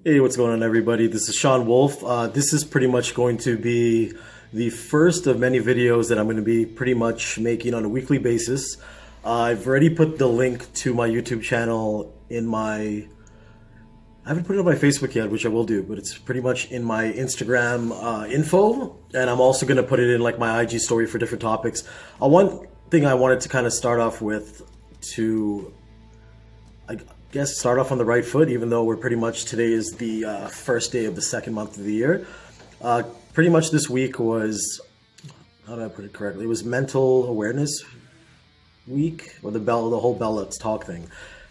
Hey, what's going on, everybody? This is Sean Wolf. This is pretty much going to be the first of many videos that I'm going to be pretty much making on a weekly basis. I've already put the link to my YouTube channel in my... I haven't put it on my Facebook yet, which I will do, but it's pretty much in my Instagram info, and I'm also going to put it in like my IG story for different topics. One thing I wanted to kind of start off with to... I guess start off on the right foot, even though we're pretty much, today is the first day of the second month of the year. Pretty much this week was, how do I put it correctly? It was Mental Awareness Week, or the whole Bell Let's Talk thing.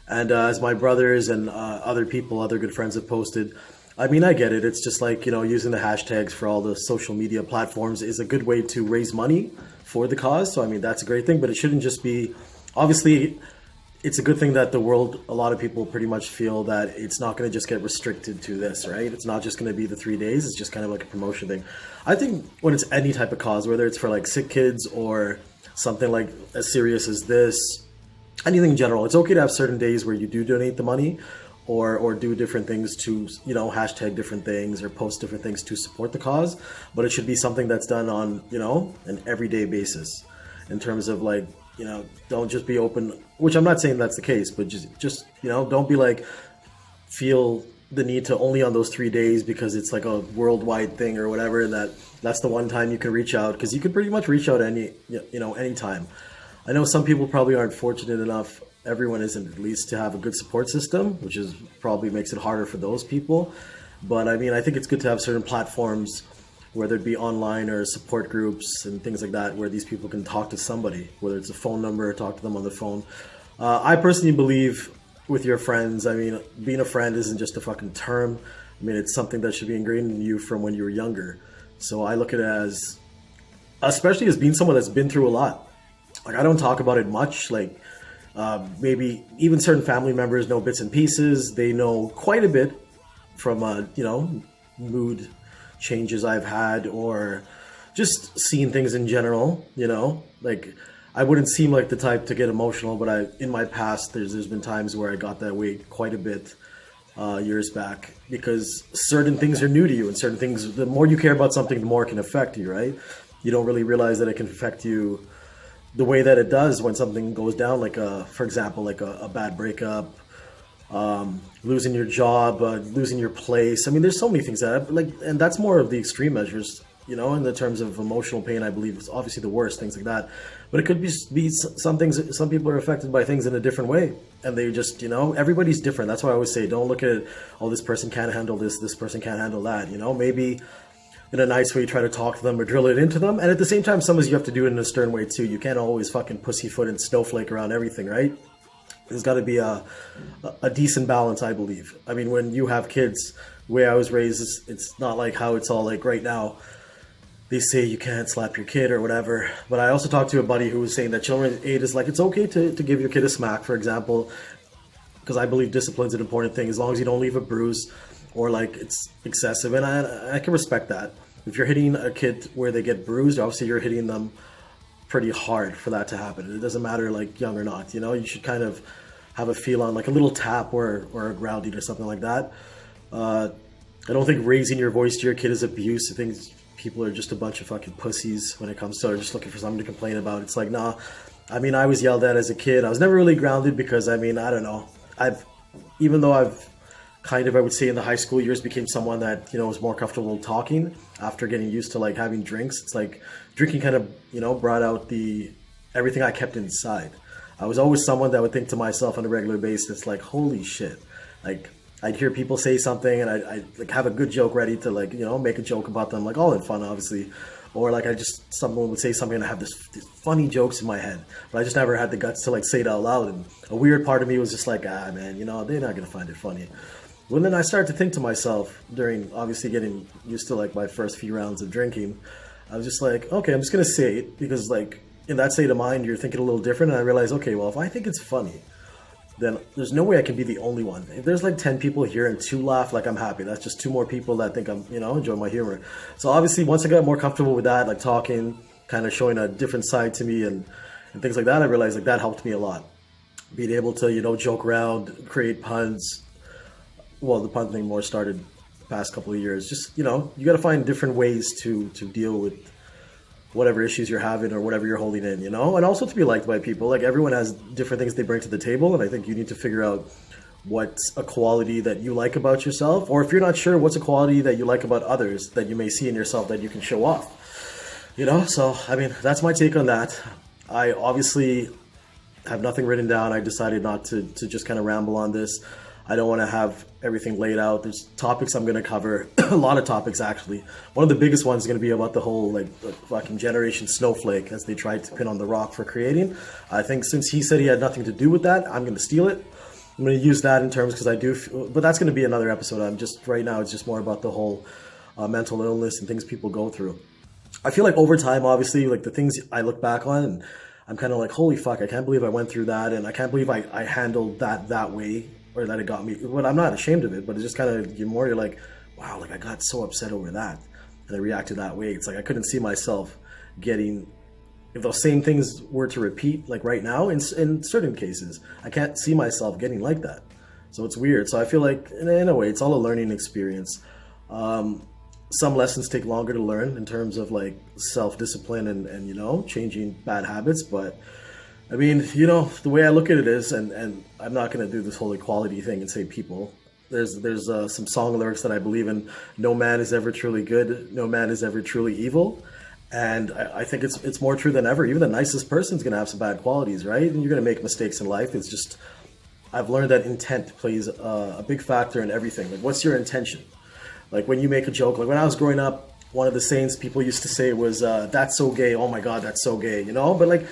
And as my brothers and other people, other good friends have posted, I mean, I get it. It's just like, using the hashtags for all the social media platforms is a good way to raise money for the cause. So, I mean, that's a great thing, but it shouldn't just be, obviously, it's a good thing that the world, a lot of people pretty much feel that it's not going to just get restricted to this, right? It's not just going to be the 3 days. It's just kind of like a promotion thing. I think when it's any type of cause, whether it's for like sick kids or something like as serious as this, anything in general, it's okay to have certain days where you do donate the money or do different things to, hashtag different things or post different things to support the cause. But it should be something that's done on, an everyday basis in terms of like, don't just be open, which I'm not saying that's the case, but just don't be like, feel the need to only on those 3 days because it's like a worldwide thing or whatever, and that's the one time you can reach out, because you can pretty much reach out anytime. I know some people probably aren't fortunate enough, everyone isn't, at least, to have a good support system, which is probably makes it harder for those people. But I mean, I think it's good to have certain platforms, whether it be online or support groups and things like that, where these people can talk to somebody, whether it's a phone number or talk to them on the phone. I personally believe with your friends, I mean, being a friend isn't just a fucking term. I mean, it's something that should be ingrained in you from when you were younger. So I look at it as, especially as being someone that's been through a lot. Like, I don't talk about it much. Like, maybe even certain family members know bits and pieces. They know quite a bit from, mood changes I've had, or just seeing things in general, like I wouldn't seem like the type to get emotional, but in my past, there's been times where I got that way quite a bit years back, because certain things are new to you, and certain things, the more you care about something, the more it can affect you, right? You don't really realize that it can affect you the way that it does when something goes down, like for example, like a bad breakup, losing your job, losing your place. I mean, there's so many things that and that's more of the extreme measures, in the terms of emotional pain. I believe it's obviously the worst, things like that. But it could be some things. Some people are affected by things in a different way, and they just, everybody's different. That's why I always say, don't look at, oh, this person can't handle this person can't handle that. Maybe in a nice way, you try to talk to them or drill it into them. And at the same time, sometimes you have to do it in a stern way too. You can't always fucking pussyfoot and snowflake around everything, right? There's got to be a decent balance, I believe. I mean, when you have kids, the way I was raised, it's not like how it's all like right now. They say you can't slap your kid or whatever. But I also talked to a buddy who was saying that children age is like, it's okay to give your kid a smack, for example, because I believe discipline's an important thing, as long as you don't leave a bruise or like it's excessive. And I can respect that. If you're hitting a kid where they get bruised, obviously you're hitting them pretty hard for that to happen. It doesn't matter like young or not, you should kind of have a feel on like a little tap or a grounding or something like that. I don't think raising your voice to your kid is abuse. I think people are just a bunch of fucking pussies when it comes to just looking for something to complain about. It's like, nah, I mean, I was yelled at as a kid. I was never really grounded because, I mean, I don't know. Even though I've kind of, I would say in the high school years, became someone that, was more comfortable talking after getting used to like having drinks. It's like drinking kind of, brought out everything I kept inside. I was always someone that would think to myself on a regular basis, like, holy shit. Like, I'd hear people say something and I'd like have a good joke ready to like, make a joke about them, like all in fun, obviously. Or like someone would say something and I have these funny jokes in my head, but I just never had the guts to like say it out loud. And a weird part of me was just like, man, they're not going to find it funny. Well, then I started to think to myself during obviously getting used to like my first few rounds of drinking, I was just like, okay, I'm just going to say it, because like in that state of mind, you're thinking a little different. And I realized, okay, well, if I think it's funny, then there's no way I can be the only one. If there's like 10 people here and 2 laugh, like I'm happy. That's just 2 more people that think I'm, enjoying my humor. So obviously once I got more comfortable with that, like talking, kind of showing a different side to me and things like that, I realized like that helped me a lot. Being able to, joke around, create puns, well, the pun thing more started the past couple of years. Just, you know, you got to find different ways to deal with whatever issues you're having or whatever you're holding in, you know, and also to be liked by people. Like, everyone has different things they bring to the table, and I think you need to figure out what's a quality that you like about yourself, or if you're not sure, what's a quality that you like about others that you may see in yourself that you can show off, you know. So I mean, that's my take on that. I obviously have nothing written down. I decided not to just kind of ramble on this. I don't want to have everything laid out. There's topics I'm going to cover, a lot of topics actually. One of the biggest ones is going to be about the whole like the fucking generation snowflake, as they tried to pin on The Rock for creating. I think since he said he had nothing to do with that, I'm going to steal it. I'm going to use that in terms because I do, but that's going to be another episode. I'm just, right now, it's just more about the whole mental illness and things people go through. I feel like over time, obviously, like the things I look back on, and I'm kind of like, holy fuck, I can't believe I went through that, and I can't believe I handled that way, or that it got me. But I'm not ashamed of it, but it's just kind of, you're like, wow, like I got so upset over that, and I reacted that way. It's like I couldn't see myself getting, if those same things were to repeat, like right now, in certain cases, I can't see myself getting like that. So it's weird. So I feel like, in a way, it's all a learning experience. Some lessons take longer to learn in terms of like self-discipline and you know, changing bad habits. But I mean, you know, the way I look at it is, and I'm not going to do this whole equality thing and say people. There's some song lyrics that I believe in. No man is ever truly good. No man is ever truly evil. And I think it's more true than ever. Even the nicest person's going to have some bad qualities, right? And you're going to make mistakes in life. It's just, I've learned that intent plays a big factor in everything. Like, what's your intention? Like, when you make a joke, like when I was growing up, one of the sayings people used to say was, that's so gay. Oh my God, that's so gay, you know? But like,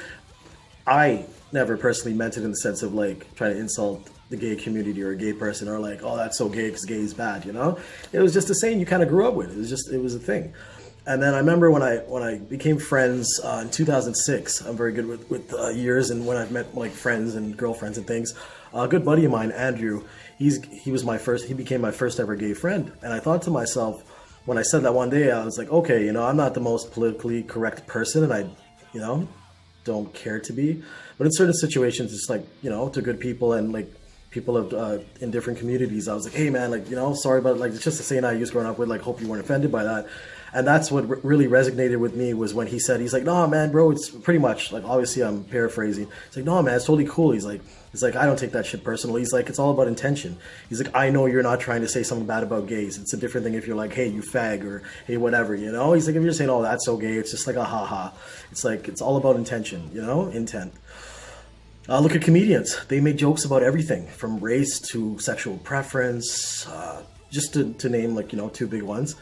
I never personally meant it in the sense of like trying to insult the gay community or a gay person, or like, oh, that's so gay because gay is bad, you know? It was just a saying you kind of grew up with. It was a thing. And then I remember when I became friends in 2006. I'm very good with years, and when I've met like friends and girlfriends and things. A good buddy of mine, Andrew, he became my first ever gay friend. And I thought to myself, when I said that one day, I was like, okay, you know, I'm not the most politically correct person, and I, you know, don't care to be. But in certain situations, it's like, you know, to good people and like people of in different communities, I was like, hey man, like, you know, sorry, but like, it's just a saying I used growing up with, like, hope you weren't offended by that. And that's what really resonated with me, was when he said, he's like, no man, bro, it's pretty much like, obviously I'm paraphrasing. He's like, no man, it's totally cool. He's like, I don't take that shit personally. He's like, it's all about intention. He's like, I know you're not trying to say something bad about gays. It's a different thing if you're like, hey, you fag, or hey, whatever, you know? He's like, if you're saying, oh, that's so gay, it's just like a haha. It's like, it's all about intention, you know, intent. Look at comedians. They make jokes about everything from race to sexual preference, just to name like, you know, two big ones.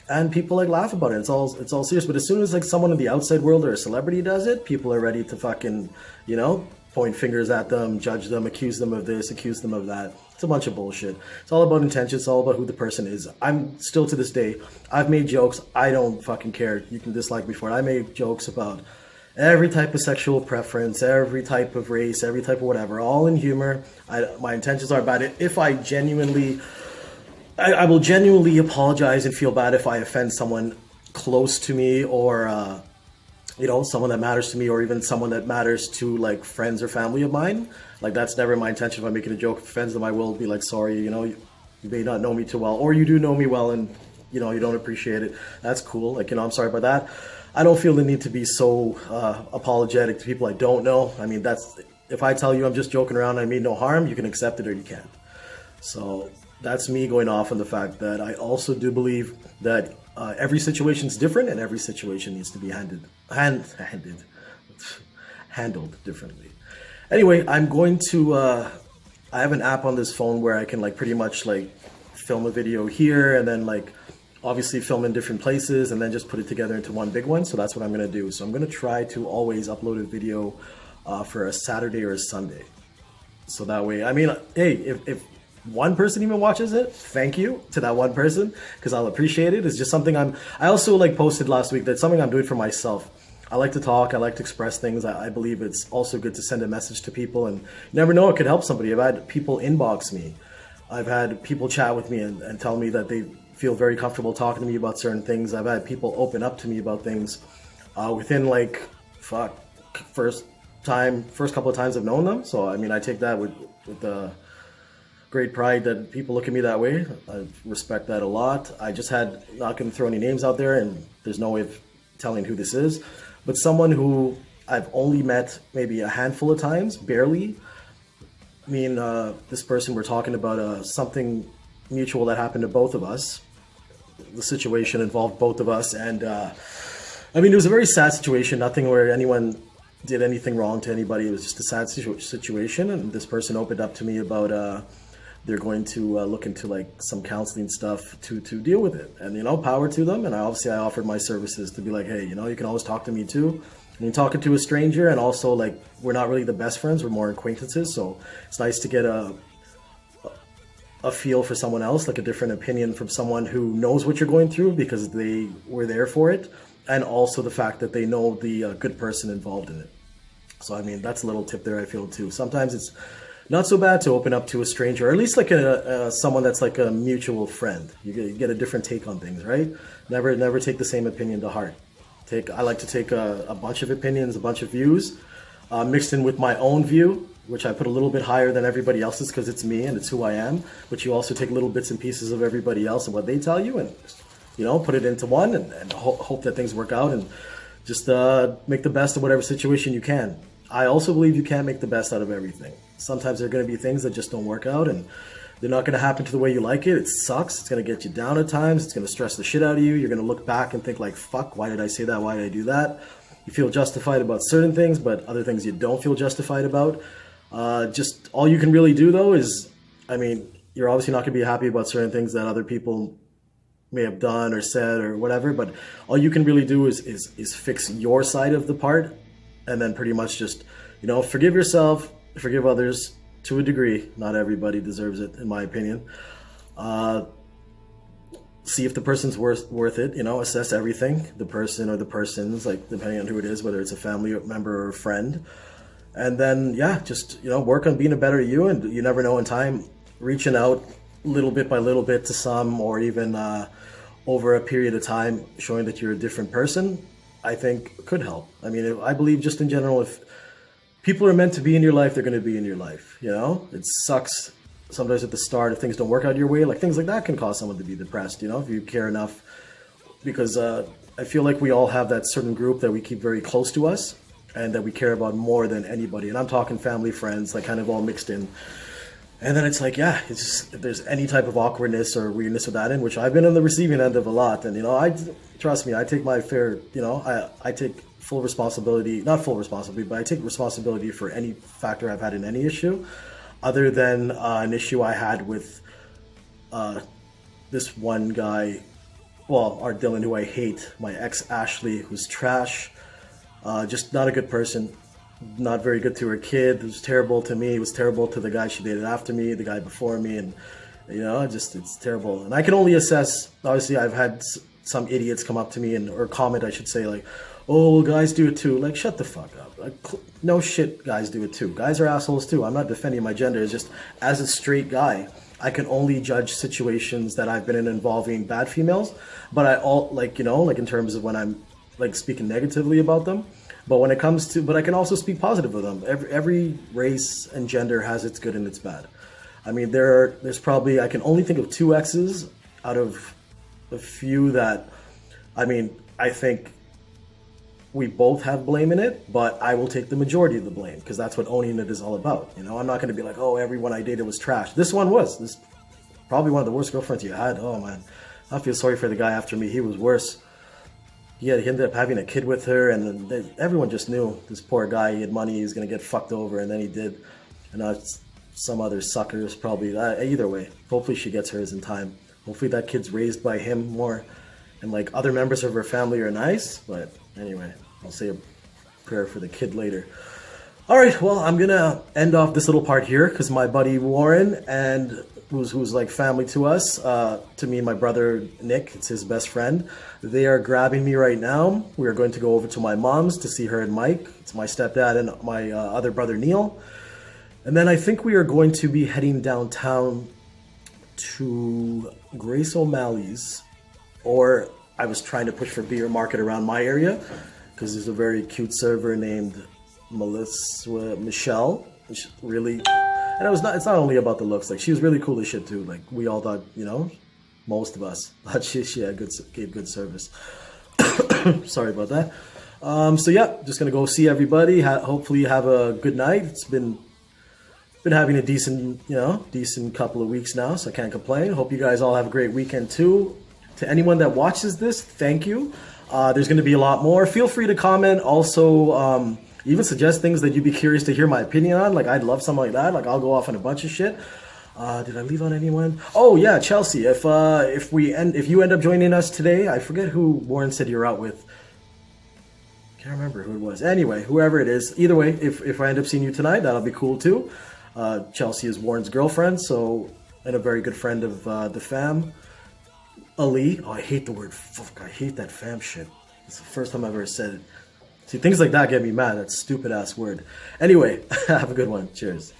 And people like laugh about it. It's all serious. But as soon as like someone in the outside world or a celebrity does it, people are ready to fucking, you know, point fingers at them, judge them, accuse them of this, accuse them of that. It's a bunch of bullshit. It's all about intention. It's all about who the person is. I'm still to this day, I've made jokes. I don't fucking care. You can dislike me for it. I made jokes about every type of sexual preference, every type of race, every type of whatever, all in humor. My intentions are bad. If I genuinely, I will genuinely apologize and feel bad if I offend someone close to me, or you know, someone that matters to me, or even someone that matters to like friends or family of mine. Like, that's never my intention. If I'm making a joke, if it offends them, I will be like, sorry, you know, you may not know me too well, or you do know me well and, you know, you don't appreciate it. That's cool. Like, you know, I'm sorry about that. I don't feel the need to be so apologetic to people I don't know. I mean, that's, if I tell you I'm just joking around, I mean no harm, you can accept it or you can't. So that's me going off on the fact that I also do believe that every situation is different, and every situation needs to be handled differently. Anyway, I'm going to, I have an app on this phone where I can like pretty much like film a video here, and then like obviously film in different places, and then just put it together into one big one. So that's what I'm going to do. So I'm going to try to always upload a video for a Saturday or a Sunday. So that way, I mean, hey, if one person even watches it, thank you to that one person, because I'll appreciate it. It's just something I also like posted last week, that's something I'm doing for myself. I like to talk, I like to express things. I believe it's also good to send a message to people, and you never know, it could help somebody. I've had people inbox me. I've had people chat with me and tell me that they feel very comfortable talking to me about certain things. I've had people open up to me about things within like, first couple of times I've known them. So I mean, I take that with great pride that people look at me that way. I respect that a lot. I just had, not going to throw any names out there, and there's no way of telling who this is, but someone who I've only met maybe a handful of times, barely. Me and this person were talking about something mutual that happened to both of us. The situation involved both of us, and I mean, it was a very sad situation. Nothing where anyone did anything wrong to anybody. It was just a sad situation, and this person opened up to me about they're going to look into like some counseling stuff to deal with it, and power to them. And I offered my services to be like, hey, you can always talk to me too. I mean, talking to a stranger, and also like we're not really the best friends, we're more acquaintances, so it's nice to get a feel for someone else, like a different opinion from someone who knows what you're going through because they were there for it, and also the fact that they know the good person involved in it. So I mean, that's a little tip there, I feel too. Sometimes it's not so bad to open up to a stranger, or at least like someone that's like a mutual friend. You get a different take on things, right? Never take the same opinion to heart. I like to take a bunch of opinions, a bunch of views, mixed in with my own view, which I put a little bit higher than everybody else's because it's me and it's who I am. But you also take little bits and pieces of everybody else and what they tell you, and put it into one, and hope that things work out, and just make the best of whatever situation you can. I also believe you can't make the best out of everything. Sometimes there are going to be things that just don't work out, and they're not going to happen to the way you like it. It sucks. It's going to get you down at times. It's going to stress the shit out of you. You're going to look back and think like, fuck, why did I say that? Why did I do that? You feel justified about certain things, but other things you don't feel justified about. Just all you can really do though is, I mean, you're obviously not going to be happy about certain things that other people may have done or said or whatever, but all you can really do is fix your side of the part, and then pretty much just, forgive yourself, forgive others to a degree. Not everybody deserves it, in my opinion. See if the person's worth it, assess everything, the person or the persons, like depending on who it is, whether it's a family member or a friend. And then, yeah, just, work on being a better you, and you never know in time, reaching out little bit by little bit to some, or even over a period of time, showing that you're a different person, I think could help. I mean, I believe just in general, if people are meant to be in your life, they're going to be in your life, It sucks sometimes at the start if things don't work out your way. Like things like that can cause someone to be depressed, if you care enough, because I feel like we all have that certain group that we keep very close to us and that we care about more than anybody. And I'm talking family, friends, like kind of all mixed in. And then it's like, yeah, it's just, if there's any type of awkwardness or weirdness with that in, which I've been on the receiving end of a lot. And, trust me, I take my fair, I take full responsibility, not full responsibility, but I take responsibility for any factor I've had in any issue, other than an issue I had with this one guy, well, our Dylan, who I hate, my ex Ashley, who's trash, just not a good person. Not very good to her kid. It was terrible to me. It was terrible to the guy she dated after me, the guy before me, and it's terrible. And I can only assess. Obviously, I've had some idiots come up to me or comment, I should say, like, "Oh, well, guys do it too." Like, shut the fuck up. Like, no shit, guys do it too. Guys are assholes too. I'm not defending my gender. It's just as a straight guy, I can only judge situations that I've been in involving bad females. But like in terms of when I'm like speaking negatively about them. But when it comes to, but I can also speak positive of them. Every race and gender has its good and its bad. I mean, there's probably, I can only think of 2 exes out of a few that, I mean, I think we both have blame in it, but I will take the majority of the blame because that's what owning it is all about. I'm not going to be like, oh, everyone I dated was trash. This one was. This probably one of the worst girlfriends you had. Oh man, I feel sorry for the guy after me. He was worse. He ended up having a kid with her, and then everyone just knew this poor guy. He had money, he was going to get fucked over, and then he did. And now it's some other suckers probably. Either way, hopefully she gets hers in time. Hopefully that kid's raised by him more, and like other members of her family are nice. But anyway, I'll say a prayer for the kid later. All right, well, I'm going to end off this little part here because my buddy Warren, and who's like family to us, to me and my brother Nick, it's his best friend. They are grabbing me right now. We are going to go over to my mom's to see her and Mike. It's my stepdad and my other brother Neil. And then I think we are going to be heading downtown to Grace O'Malley's, or I was trying to push for Beer Market around my area because there's a very cute server named Michelle. Really, And it's not only about the looks. Like, she was really cool as shit too. Like, we all thought, you know, most of us thought she had gave good service. Sorry about that. So yeah, just gonna go see everybody. Hopefully have a good night. It's been having a decent couple of weeks now, so I can't complain. Hope you guys all have a great weekend too. To anyone that watches this, thank you. There's going to be a lot more. Feel free to comment. Also, even suggest things that you'd be curious to hear my opinion on. Like, I'd love something like that. Like, I'll go off on a bunch of shit. Did I leave on anyone? Oh yeah, Chelsea. If you end up joining us today, I forget who Warren said you're out with. Can't remember who it was. Anyway, whoever it is. Either way, if I end up seeing you tonight, that'll be cool too. Chelsea is Warren's girlfriend, and a very good friend of the fam. Ali. Oh, I hate the word fuck. I hate that fam shit. It's the first time I've ever said it. See, things like that get me mad. That stupid ass word. Anyway, have a good one. Cheers.